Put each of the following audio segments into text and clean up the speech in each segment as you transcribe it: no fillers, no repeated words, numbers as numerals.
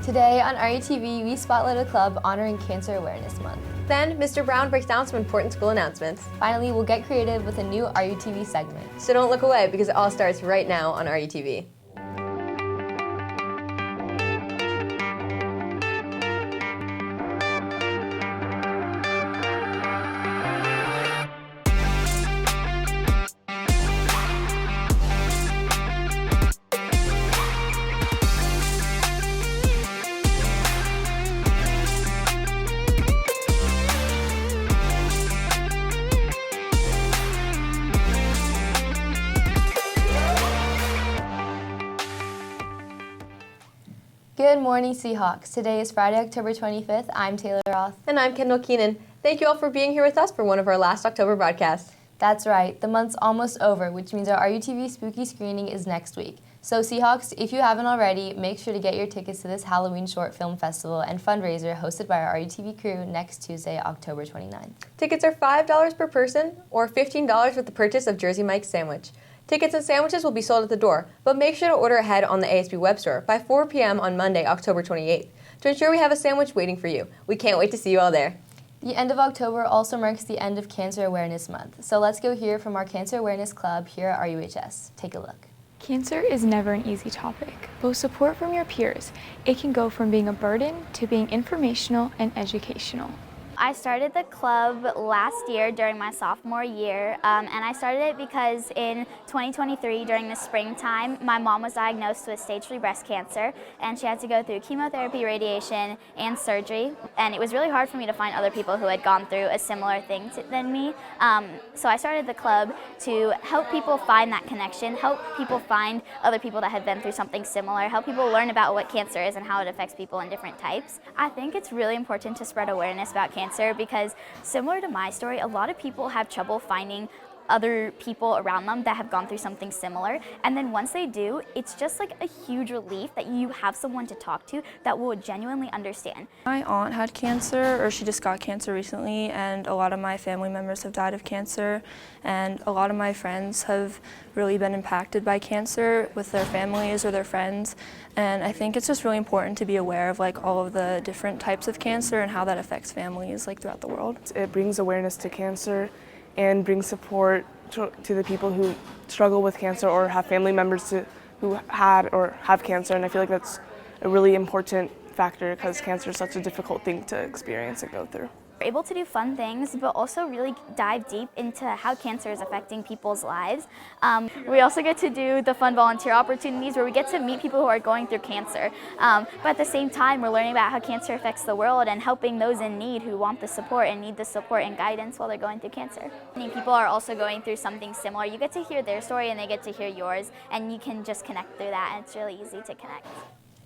Today on RUTV, we spotlight a club honoring Cancer Awareness Month. Then, Mr. Brown breaks down some important school announcements. Finally, we'll get creative with a new RUTV segment. So don't look away because it all starts right now on RUTV. Good morning, Seahawks. Today is Friday, October 25th. I'm Taylor Roth. And I'm Kendall Keenan. Thank you all for being here with us for one of our last October broadcasts. That's right. The month's almost over, which means our RUTV spooky screening is next week. So Seahawks, if you haven't already, make sure to get your tickets to this Halloween short film festival and fundraiser hosted by our RUTV crew next Tuesday, October 29th. Tickets are $5 per person or $15 with the purchase of Jersey Mike's sandwich. Tickets and sandwiches will be sold at the door, but make sure to order ahead on the ASB web store by 4 p.m. on Monday, October 28th, to ensure we have a sandwich waiting for you. We can't wait to see you all there. The end of October also marks the end of Cancer Awareness Month, so let's go hear from our Cancer Awareness Club here at RUHS. Take a look. Cancer is never an easy topic, but with support from your peers, it can go from being a burden to being informational and educational. I started the club last year during my sophomore year, and I started it because in 2023, during the springtime, my mom was diagnosed with stage 3 breast cancer, and she had to go through chemotherapy, radiation, and surgery, and it was really hard for me to find other people who had gone through a similar thing than me. So I started the club to help people find that connection, help people find other people that have been through something similar, help people learn about what cancer is and how it affects people in different types. I think it's really important to spread awareness about cancer because similar to my story, a lot of people have trouble finding other people around them that have gone through something similar, and then once they do, it's just like a huge relief that you have someone to talk to that will genuinely understand. My aunt had cancer, or she just got cancer recently, and a lot of my family members have died of cancer, and a lot of my friends have really been impacted by cancer with their families or their friends, and I think it's just really important to be aware of like all of the different types of cancer and how that affects families like throughout the world. It brings awareness to cancer and brings support to the people who struggle with cancer or have family members who had or have cancer, and I feel like that's a really important factor because cancer is such a difficult thing to experience and go through. We're able to do fun things, but also really dive deep into how cancer is affecting people's lives. We also get to do the fun volunteer opportunities where we get to meet people who are going through cancer. But at the same time, we're learning about how cancer affects the world and helping those in need who want the support and need the support and guidance while they're going through cancer. Many people are also going through something similar. You get to hear their story and they get to hear yours, and you can just connect through that, and it's really easy to connect.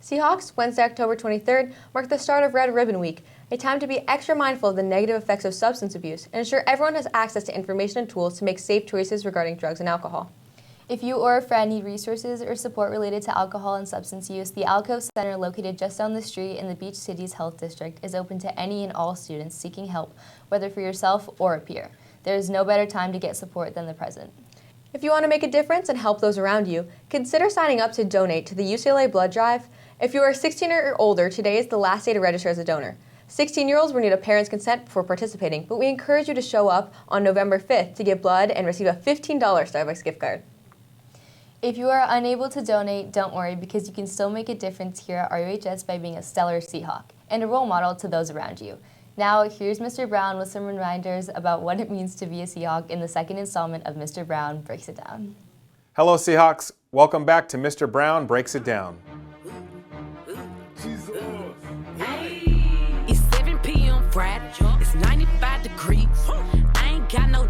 Seahawks, Wednesday, October 23rd, mark the start of Red Ribbon Week, a time to be extra mindful of the negative effects of substance abuse and ensure everyone has access to information and tools to make safe choices regarding drugs and alcohol. If you or a friend need resources or support related to alcohol and substance use, the Alcove Center, located just down the street in the Beach Cities Health District, is open to any and all students seeking help, whether for yourself or a peer. There is no better time to get support than the present. If you want to make a difference and help those around you, consider signing up to donate to the UCLA Blood Drive. If you are 16 or older, today is the last day to register as a donor. 16-year-olds will need a parent's consent before participating, but we encourage you to show up on November 5th to give blood and receive a $15 Starbucks gift card. If you are unable to donate, don't worry, because you can still make a difference here at RUHS by being a stellar Seahawk and a role model to those around you. Now, here's Mr. Brown with some reminders about what it means to be a Seahawk in the second installment of Mr. Brown Breaks It Down. Hello, Seahawks. Welcome back to Mr. Brown Breaks It Down. It's 7 p.m. Friday. It's 95 degrees. I ain't got no,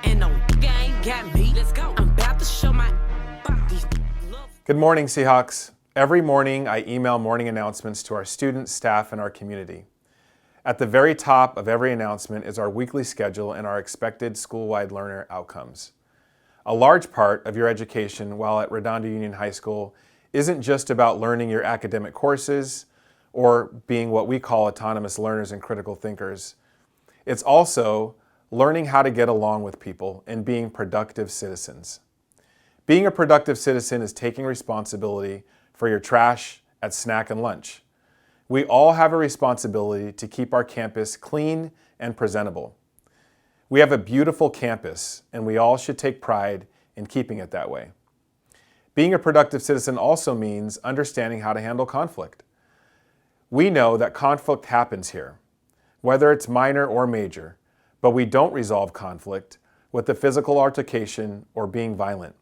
and no nigga ain't got me. Let's go. I'm about to show my. Good morning, Seahawks. Every morning, I email morning announcements to our students, staff, and our community. At the very top of every announcement is our weekly schedule and our expected school-wide learner outcomes. A large part of your education while at Redondo Union High School isn't just about learning your academic courses or being what we call autonomous learners and critical thinkers. It's also learning how to get along with people and being productive citizens. Being a productive citizen is taking responsibility for your trash at snack and lunch. We all have a responsibility to keep our campus clean and presentable. We have a beautiful campus, and we all should take pride in keeping it that way. Being a productive citizen also means understanding how to handle conflict. We know that conflict happens here, whether it's minor or major, but we don't resolve conflict with a physical altercation or being violent.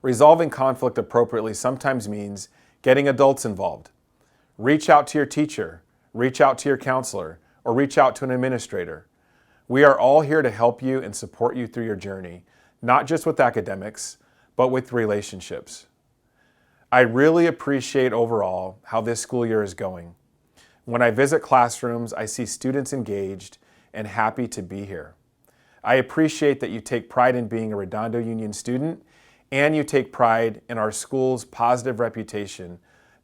Resolving conflict appropriately sometimes means getting adults involved. Reach out to your teacher, reach out to your counselor, or reach out to an administrator. We are all here to help you and support you through your journey, not just with academics, but with relationships. I really appreciate overall how this school year is going. When I visit classrooms, I see students engaged and happy to be here. I appreciate that you take pride in being a Redondo Union student, and you take pride in our school's positive reputation,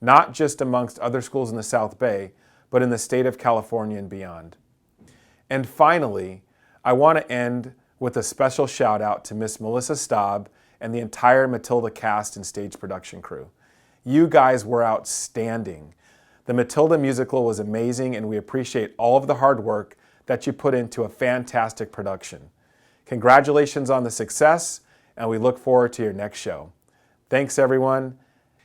not just amongst other schools in the South Bay, but in the state of California and beyond. And finally, I want to end with a special shout out to Miss Melissa Staub and the entire Matilda cast and stage production crew. You guys were outstanding. The Matilda musical was amazing, and we appreciate all of the hard work that you put into a fantastic production. Congratulations on the success, and we look forward to your next show. Thanks, everyone.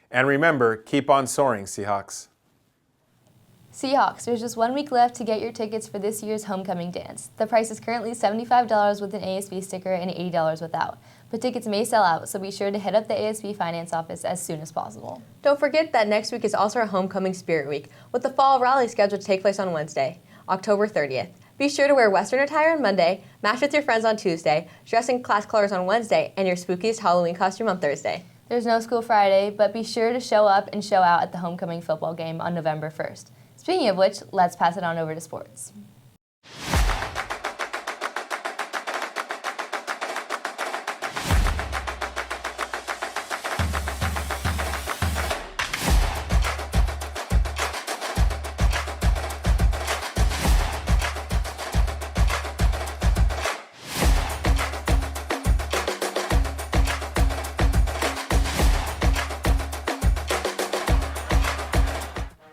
And remember, keep on soaring, Seahawks. Seahawks, there's just 1 week left to get your tickets for this year's homecoming dance. The price is currently $75 with an ASB sticker and $80 without. But tickets may sell out, so be sure to hit up the ASB Finance office as soon as possible. Don't forget that next week is also our Homecoming Spirit Week, with the fall rally scheduled to take place on Wednesday, October 30th. Be sure to wear Western attire on Monday, match with your friends on Tuesday, dress in class colors on Wednesday, and your spookiest Halloween costume on Thursday. There's no school Friday, but be sure to show up and show out at the homecoming football game on November 1st. Speaking of which, let's pass it on over to sports.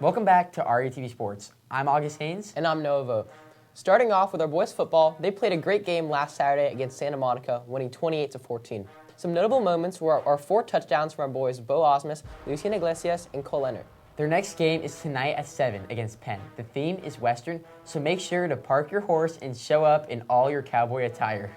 Welcome back to RUTV Sports. I'm August Haynes. And I'm Noah Vogt. Starting off with our boys football, they played a great game last Saturday against Santa Monica, winning 28-14. Some notable moments were our 4 touchdowns from our boys Bo Osmus, Lucian Iglesias, and Cole Leonard. Their next game is tonight at 7 against Penn. The theme is Western, so make sure to park your horse and show up in all your cowboy attire.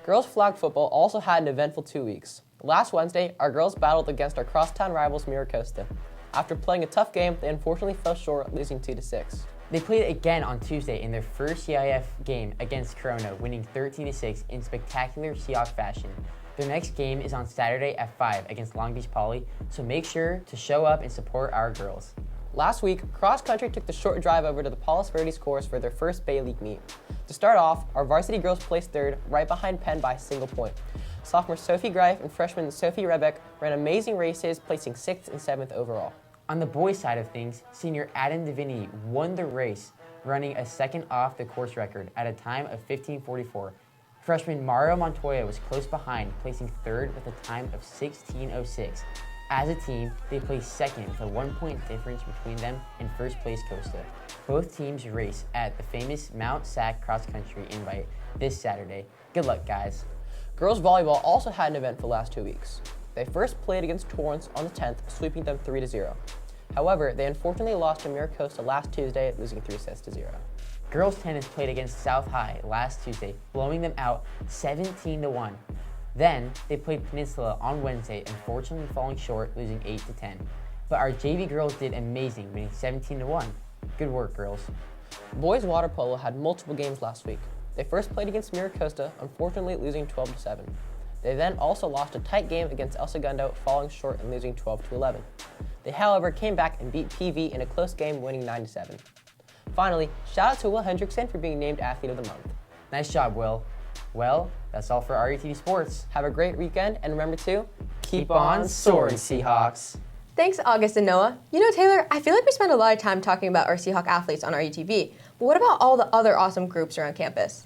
Girls flag football also had an eventful 2 weeks. Last Wednesday, our girls battled against our crosstown rivals Miracosta. After playing a tough game, they unfortunately fell short, losing 2-6. They played again on Tuesday in their first CIF game against Corona, winning 13-6 in spectacular Seahawk fashion. Their next game is on Saturday at 5 against Long Beach Poly, so make sure to show up and support our girls. Last week, cross country took the short drive over to the Palos Verdes course for their first Bay League meet. To start off, our varsity girls placed third, right behind Penn by a single point. Sophomore Sophie Greif and freshman Sophie Rebeck ran amazing races, placing 6th and 7th overall. On the boys' side of things, senior Adam Divinity won the race, running a second off the course record at a time of 15:44. Freshman Mario Montoya was close behind, placing third with a time of 16:06. As a team, they placed second with a 1-point difference between them and first place Costa. Both teams race at the famous Mount Sac Cross Country Invite this Saturday. Good luck, guys. Girls volleyball also had an event for the last 2 weeks. They first played against Torrance on the 10th, sweeping them 3-0. However, they unfortunately lost to Miracosta last Tuesday, losing 3-0. Girls tennis played against South High last Tuesday, blowing them out 17-1. Then, they played Peninsula on Wednesday, unfortunately falling short, losing 8-10. But our JV girls did amazing, winning 17-1. Good work, girls. Boys water polo had multiple games last week. They first played against Miracosta, unfortunately losing 12-7. They then also lost a tight game against El Segundo, falling short and losing 12-11. They, however, came back and beat PV in a close game, winning 9-7. Finally, shout out to Will Hendrickson for being named Athlete of the Month. Nice job, Will. Well, that's all for RUTV Sports. Have a great weekend, and remember to keep on soaring, Seahawks. Thanks, August and Noah. You know, Taylor, I feel like we spend a lot of time talking about our Seahawk athletes on RUTV, but what about all the other awesome groups around campus?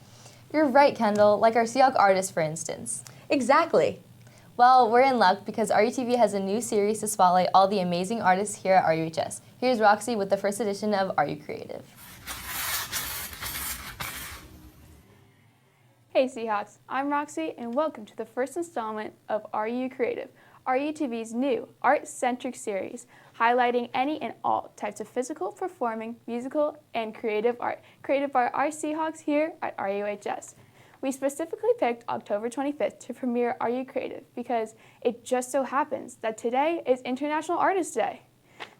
You're right, Kendall, like our Seahawk artists, for instance. Exactly. Well, we're in luck because RUTV has a new series to spotlight all the amazing artists here at RUHS. Here's Roxy with the first edition of Are You Creative? Hey Seahawks, I'm Roxy and welcome to the first installment of Are You Creative, RUTV's new art-centric series highlighting any and all types of physical, performing, musical, and creative art created by our Seahawks here at RUHS. We specifically picked October 25th to premiere Are You Creative because it just so happens that today is International Artist Day.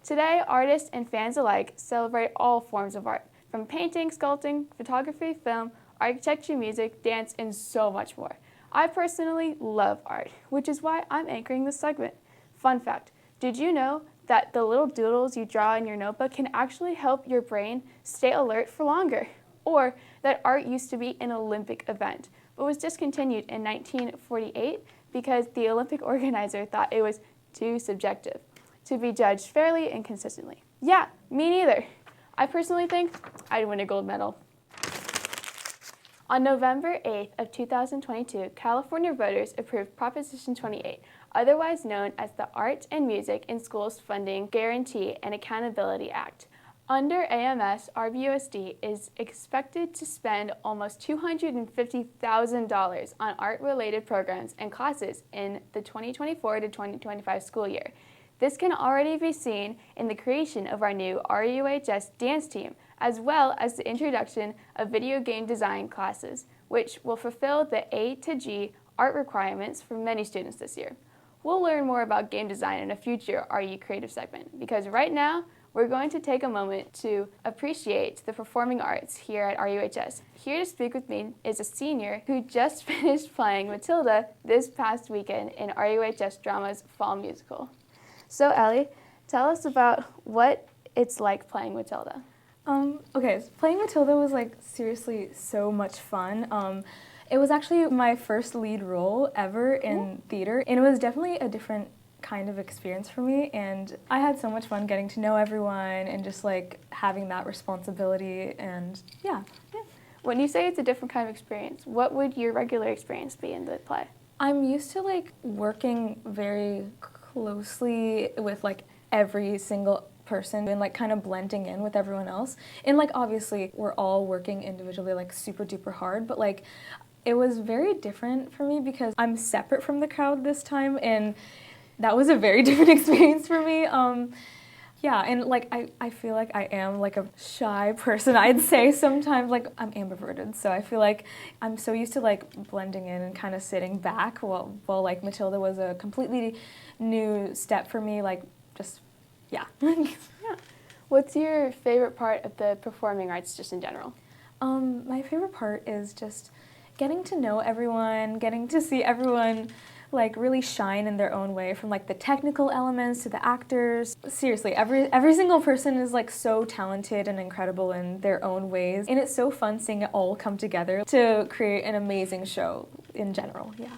Today, artists and fans alike celebrate all forms of art, from painting, sculpting, photography, film, architecture, music, dance, and so much more. I personally love art, which is why I'm anchoring this segment. Fun fact, did you know that the little doodles you draw in your notebook can actually help your brain stay alert for longer? Or that art used to be an Olympic event, but was discontinued in 1948 because the Olympic organizer thought it was too subjective to be judged fairly and consistently. Yeah, me neither. I personally think I'd win a gold medal. On November 8th of 2022, California voters approved Proposition 28, otherwise known as the Art and Music in Schools Funding Guarantee and Accountability Act. Under AMS, RBUSD is expected to spend almost $250,000 on art-related programs and classes in the 2024 to 2025 school year. This can already be seen in the creation of our new RUHS dance team, as well as the introduction of video game design classes, which will fulfill the A to G art requirements for many students this year. We'll learn more about game design in a future Are You Creative segment, because right now, we're going to take a moment to appreciate the performing arts here at RUHS. Here to speak with me is a senior who just finished playing Matilda this past weekend in RUHS Drama's fall musical. So Ellie, tell us about what it's like playing Matilda. Okay, so playing Matilda was like seriously so much fun. It was actually my first lead role ever in theater, and it was definitely a different kind of experience for me, and I had so much fun getting to know everyone and just like having that responsibility, and yeah. When you say it's a different kind of experience, what would your regular experience be in the play? I'm used to like working very closely with like every single person and like kind of blending in with everyone else, and like obviously we're all working individually like super duper hard, but like it was very different for me because I'm separate from the crowd this time, and that was a very different experience for me. Yeah, and like I feel like I am like a shy person, I'd say sometimes. Like I'm ambiverted, so I feel like I'm so used to like blending in and kind of sitting back while like Matilda was a completely new step for me, like just, yeah. Yeah. What's your favorite part of the performing arts just in general? My favorite part is just getting to know everyone, getting to see everyone like really shine in their own way, from like the technical elements to the actors. Seriously, every single person is like so talented and incredible in their own ways, and it's so fun seeing it all come together to create an amazing show in general. Yeah.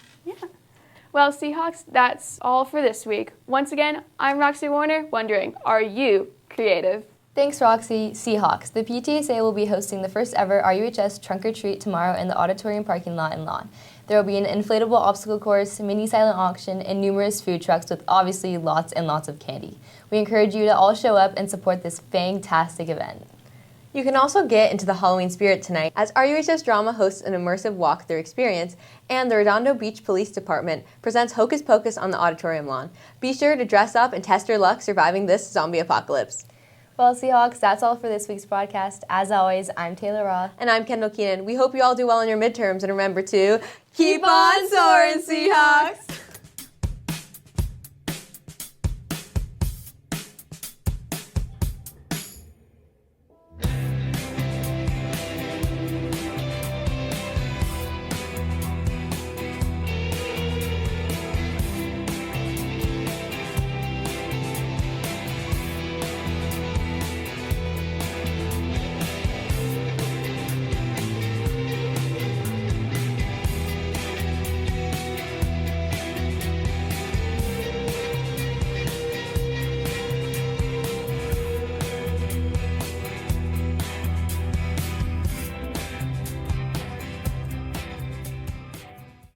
Well, Seahawks, that's all for this week. Once again, I'm Roxy Warner, wondering, are you creative? Thanks, Roxy. Seahawks. The PTSA will be hosting the first ever RUHS Trunk or Treat tomorrow in the auditorium parking lot in Lawn. There will be an inflatable obstacle course, mini silent auction, and numerous food trucks with obviously lots and lots of candy. We encourage you to all show up and support this fantastic event. You can also get into the Halloween spirit tonight as RUHS Drama hosts an immersive walkthrough experience, and the Redondo Beach Police Department presents Hocus Pocus on the auditorium lawn. Be sure to dress up and test your luck surviving this zombie apocalypse. Well, Seahawks, that's all for this week's broadcast. As always, I'm Taylor Raw. And I'm Kendall Keenan. We hope you all do well in your midterms, and remember to keep on soaring, Seahawks!